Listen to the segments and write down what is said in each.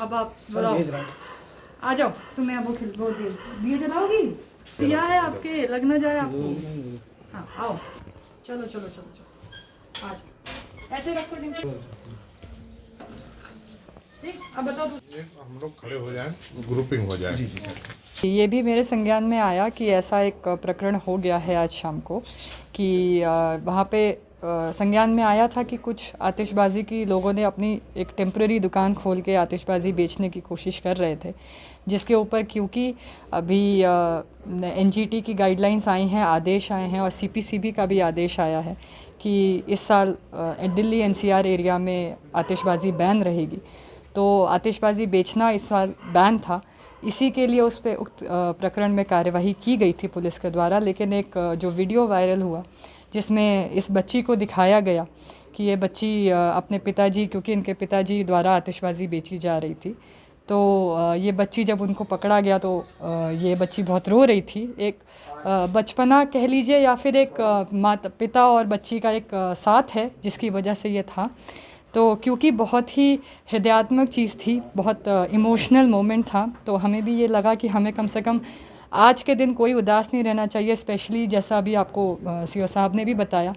अब आप बुलाओ, आ जाओ। तुम्हें अब वो दिए जलाओगी, दिया है आपके, लग ना जाए आपको। हाँ आओ, चलो चलो चलो चलो, आ जाओ, ऐसे रखो डिम्पी। ठीक, अब बताओ। हम लोग खड़े हो जाएं, ग्रुपिंग हो जाए। जी जी सर। ये भी मेरे संज्ञान में आया कि ऐसा एक प्रकरण हो गया है आज शाम को, कि वहाँ पे संज्ञान में आया था कि कुछ आतिशबाज़ी की लोगों ने अपनी एक टेम्परेरी दुकान खोल के आतिशबाज़ी बेचने की कोशिश कर रहे थे, जिसके ऊपर क्योंकि अभी एनजीटी की गाइडलाइंस आई हैं, आदेश आए हैं, और सीपीसीबी का भी आदेश आया है कि इस साल दिल्ली एनसीआर एरिया में आतिशबाज़ी बैन रहेगी। तो आतिशबाज़ी बेचना इस साल बैन था, इसी के लिए उस पर उक्त प्रकरण में कार्यवाही की गई थी पुलिस के द्वारा। लेकिन एक जो वीडियो वायरल हुआ जिसमें इस बच्ची को दिखाया गया कि ये बच्ची अपने पिताजी, क्योंकि इनके पिताजी द्वारा आतिशबाज़ी बेची जा रही थी, तो ये बच्ची जब उनको पकड़ा गया तो ये बच्ची बहुत रो रही थी। एक बचपना कह लीजिए या फिर एक माता पिता और बच्ची का एक साथ है जिसकी वजह से ये था। तो क्योंकि बहुत ही हृदयात्मक चीज़ थी, बहुत इमोशनल मोमेंट था, तो हमें भी ये लगा कि हमें कम से कम आज के दिन कोई उदास नहीं रहना चाहिए। स्पेशली जैसा अभी आपको सीओ साहब ने भी बताया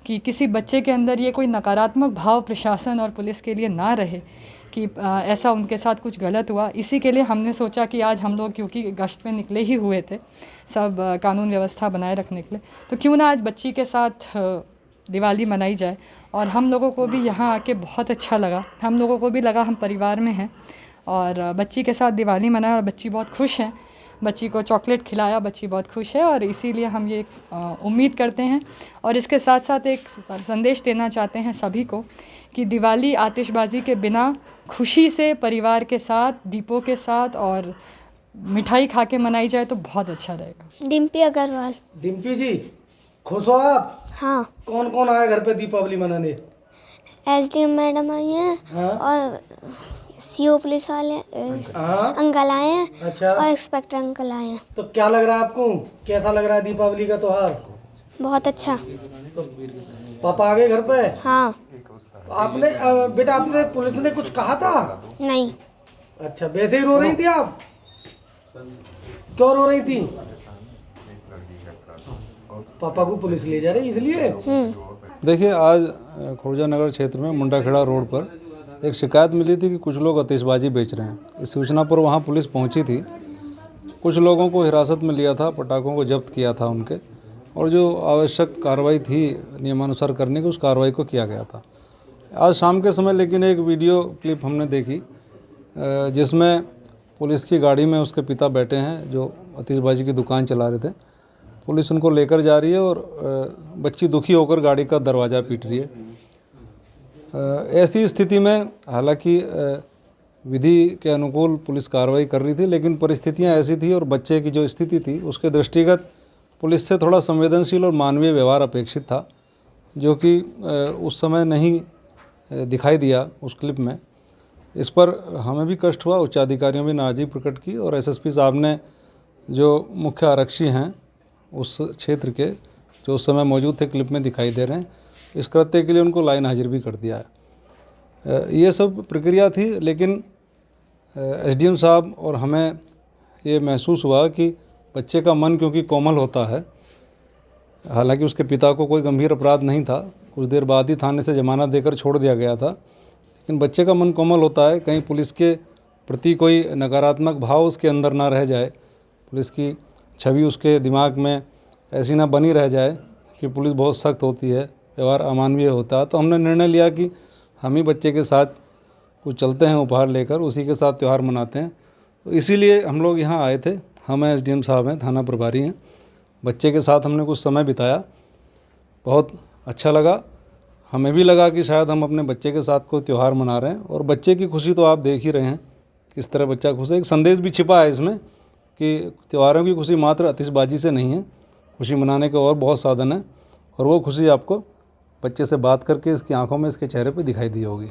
कि किसी बच्चे के अंदर ये कोई नकारात्मक भाव प्रशासन और पुलिस के लिए ना रहे कि ऐसा उनके साथ कुछ गलत हुआ। इसी के लिए हमने सोचा कि आज हम लोग, क्योंकि गश्त पे निकले ही हुए थे सब कानून व्यवस्था बनाए रखने के लिए, तो क्यों ना आज बच्ची के साथ दिवाली मनाई जाए। और हम लोगों को भी यहाँ आके बहुत अच्छा लगा, हम लोगों को भी लगा हम परिवार में हैं, और बच्ची के साथ दिवाली मनाया और बच्ची बहुत खुश है। बच्ची को चॉकलेट खिलाया, बच्ची बहुत खुश है, और इसीलिए हम ये उम्मीद करते हैं और इसके साथ साथ एक संदेश देना चाहते हैं सभी को कि दिवाली आतिशबाज़ी के बिना खुशी से परिवार के साथ, दीपों के साथ और मिठाई खा के मनाई जाए तो बहुत अच्छा रहेगा। डिम्पी अग्रवाल। डिम्पी जी, खुश हो आप? हाँ। कौन कौन आया घर पे दीपावली मनाने? एसडीएम मैडम आई हैं। हाँ? और सीओ पुलिस वाले हाँ? अंकल आए हैं। अच्छा। और इंस्पेक्टर अंकल आए हैं। तो क्या लग रहा है आपको, कैसा लग रहा है दीपावली का त्योहार? बहुत अच्छा। तो पापा आ गए घर पे? हाँ। आपने बेटा, आपने पुलिस ने कुछ कहा था? नहीं। अच्छा, वैसे ही रो रही थी आप? क्यों रो रही थी? पापा को पुलिस ले जा रही इसलिए? देखिए, आज खुर्जा नगर क्षेत्र में मुंडाखेड़ा रोड पर एक शिकायत मिली थी कि कुछ लोग आतिशबाजी बेच रहे हैं। इस सूचना पर वहां पुलिस पहुंची थी, कुछ लोगों को हिरासत में लिया था, पटाखों को जब्त किया था उनके, और जो आवश्यक कार्रवाई थी नियमानुसार करने की, उस कार्रवाई को किया गया था। आज शाम के समय लेकिन एक वीडियो क्लिप हमने देखी जिसमें पुलिस की गाड़ी में उसके पिता बैठे हैं जो आतिशबाजी की दुकान चला रहे थे। पुलिस उनको लेकर जा रही है और बच्ची दुखी होकर गाड़ी का दरवाज़ा पीट रही है। ऐसी स्थिति में हालांकि विधि के अनुकूल पुलिस कार्रवाई कर रही थी, लेकिन परिस्थितियां ऐसी थी और बच्चे की जो स्थिति थी उसके दृष्टिगत पुलिस से थोड़ा संवेदनशील और मानवीय व्यवहार अपेक्षित था, जो कि उस समय नहीं दिखाई दिया उस क्लिप में। इस पर हमें भी कष्ट हुआ, उच्चाधिकारियों ने नाराज़गी प्रकट की, और एसएसपी साहब ने जो मुख्य आरक्षी हैं उस क्षेत्र के, जो उस समय मौजूद थे, क्लिप में दिखाई दे रहे हैं, इस कृत्य के लिए उनको लाइन हाजिर भी कर दिया है। ये सब प्रक्रिया थी, लेकिन एसडीएम साहब और हमें ये महसूस हुआ कि बच्चे का मन क्योंकि कोमल होता है, हालांकि उसके पिता को कोई गंभीर अपराध नहीं था, कुछ देर बाद ही थाने से जमानत देकर छोड़ दिया गया था, लेकिन बच्चे का मन कोमल होता है, कहीं पुलिस के प्रति कोई नकारात्मक भाव उसके अंदर ना रह जाए, पुलिस की छवि उसके दिमाग में ऐसी ना बनी रह जाए कि पुलिस बहुत सख्त होती है, व्यवहार अमानवीय होता है। तो हमने निर्णय लिया कि हम ही बच्चे के साथ कुछ चलते हैं, उपहार लेकर उसी के साथ त्यौहार मनाते हैं। तो इसीलिए हम लोग यहाँ आए थे। हम एसडीएम साहब हैं, थाना प्रभारी हैं, बच्चे के साथ हमने कुछ समय बिताया, बहुत अच्छा लगा। हमें भी लगा कि शायद हम अपने बच्चे के साथ कोई त्यौहार मना रहे हैं, और बच्चे की खुशी तो आप देख ही रहे हैं किस तरह बच्चा खुश है। एक संदेश भी छिपा है इसमें कि त्योहारों की खुशी मात्र आतिशबाजी से नहीं है, खुशी मनाने के और बहुत साधन हैं, और वो खुशी आपको बच्चे से बात करके इसकी आंखों में, इसके चेहरे पे दिखाई दी होगी।